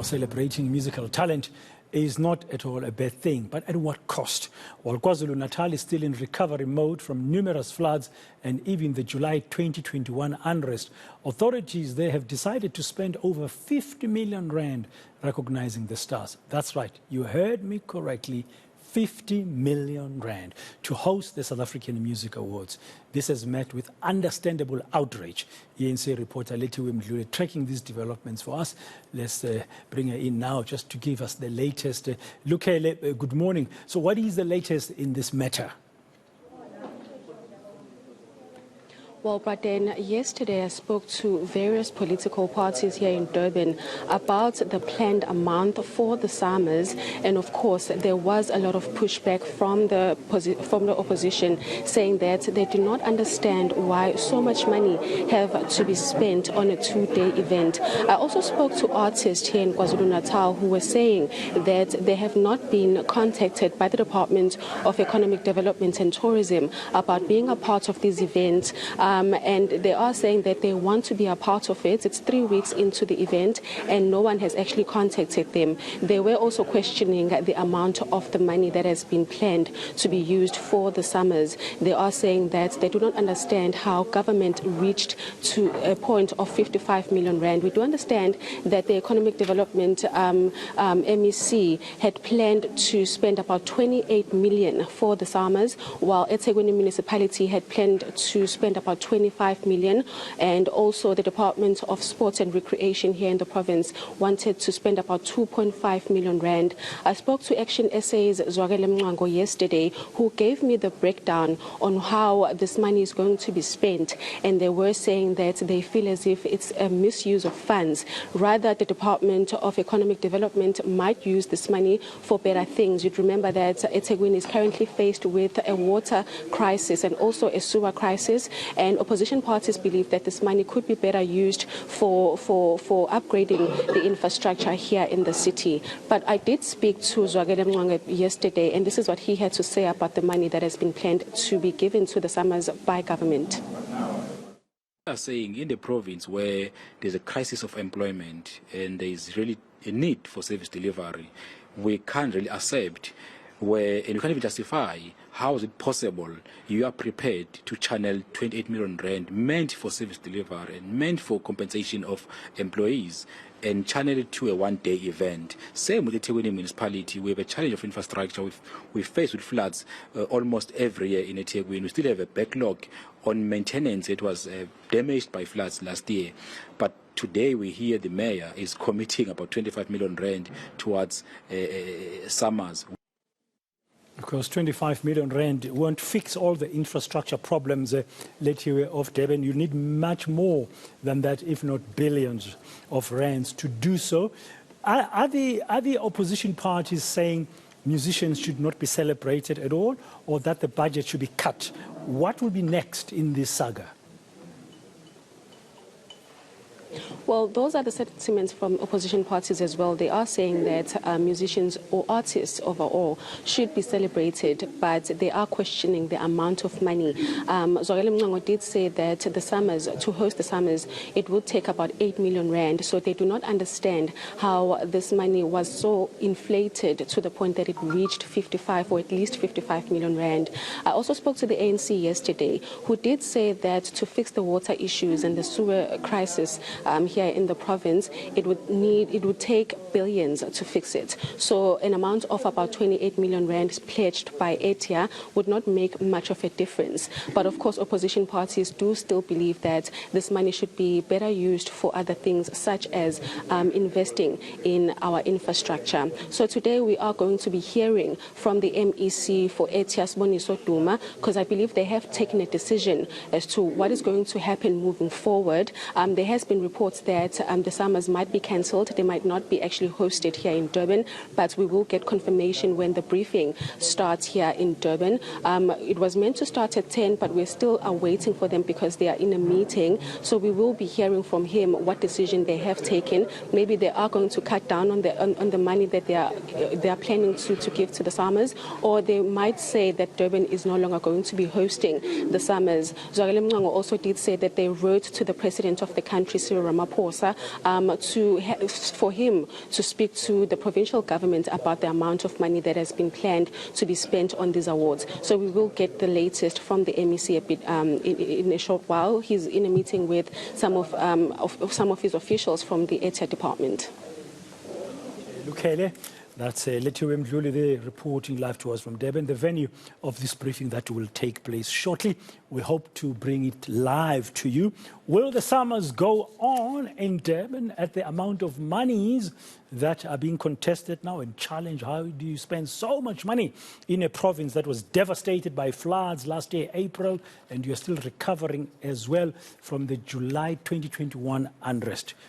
now celebrating musical talent is not at all a bad thing, but at what cost? While KwaZulu-Natal is still in recovery mode from numerous floods and even the July 2021 unrest, authorities there have decided to spend over 50 million rand recognizing the stars. That's right, you heard me correctly, 50 million rand to host the South African Music Awards. This has met with understandable outrage. eNCA reporter Lethiwe Mdluli tracking these developments for us. Let's bring her in now just to give us the latest. Lukele, good morning. So what is the latest in this matter? Well, Braden, yesterday I spoke to various political parties here in Durban about the planned amount for the SAMAs, and of course there was a lot of pushback from the opposition saying that they do not understand why so much money have to be spent on a two-day event. I also spoke to artists here in KwaZulu-Natal who were saying that they have not been contacted by the Department of Economic Development and Tourism about being a part of these events. And they are saying that they want to be a part of it. It's 3 weeks into the event and no one has actually contacted them. They were also questioning the amount of the money that has been planned to be used for the summers. They are saying that they do not understand how government reached to a point of 55 million rand. We do understand that the Economic Development MEC had planned to spend about 28 million for the summers, while eThekwini municipality had planned to spend about 25 million, and also the Department of Sports and Recreation here in the province wanted to spend about 2.5 million rand. I spoke to Action SA's Lethiwe Mdluli yesterday, who gave me the breakdown on how this money is going to be spent, and they were saying that they feel as if it's a misuse of funds. Rather, the Department of Economic Development might use this money for better things. You'd remember that eThekwini is currently faced with a water crisis and also a sewer crisis, and opposition parties believe that this money could be better used for upgrading the infrastructure here in the city. But I did speak to Lethiwe Mdluli yesterday, and this is what he had to say about the money that has been planned to be given to the summers by government. Are saying in the province where there's a crisis of employment and there is really a need for service delivery, we can't really accept and you can't even justify how is it possible you are prepared to channel 28 million rand meant for service delivery and meant for compensation of employees and channel it to a one-day event. Same with the eThekwini municipality. We have a challenge of infrastructure. We face with floods almost every year in eThekwini. We still have a backlog on maintenance. It was damaged by floods last year. But today we hear the mayor is committing about 25 million rand towards summers. Of course, 25 million rand won't fix all the infrastructure problems, Lethiwe, of Durban. You need much more than that, if not billions of rands to do so. Are the opposition parties saying musicians should not be celebrated at all, or that the budget should be cut? What will be next in this saga? Well, those are the sentiments from opposition parties as well. They are saying that musicians or artists overall should be celebrated, but they are questioning the amount of money. Lethiwe Mdluli did say that the summers, to host the summers, it would take about 8 million rand. So they do not understand how this money was so inflated to the point that it reached 55 or at least 55 million rand. I also spoke to the ANC yesterday, who did say that to fix the water issues and the sewer crisis here in the province, it would take billions to fix it. So an amount of about 28 million rand pledged by eTia would not make much of a difference. But of course, opposition parties do still believe that this money should be better used for other things, such as investing in our infrastructure. So today we are going to be hearing from the MEC for eTia, Siboniso Duma, because I believe they have taken a decision as to what is going to happen moving forward. There has been reports that the summers might be cancelled. They might not be actually hosted here in Durban, but we will get confirmation when the briefing starts here in Durban. It was meant to start at 10, but we're still waiting for them because they are in a meeting. So we will be hearing from him what decision they have taken. Maybe they are going to cut down on the money that they are planning to give to the summers, or they might say that Durban is no longer going to be hosting the summers. Lethiwe Mdluli also did say that they wrote to the president of the country, Cyril Cyril Ramaphosa for him to speak to the provincial government about the amount of money that has been planned to be spent on these awards. So we will get the latest from the MEC a bit in a short while. He's in a meeting with some of his officials from the eNCA department. Lukele, that's Lethiwe Mdluli there reporting live to us from Durban, the venue of this briefing that will take place shortly. We hope to bring it live to you. Will the summers go on in Durban at the amount of monies that are being contested now and challenged? How do you spend so much money in a province that was devastated by floods last year, April, and you're still recovering as well from the July 2021 unrest?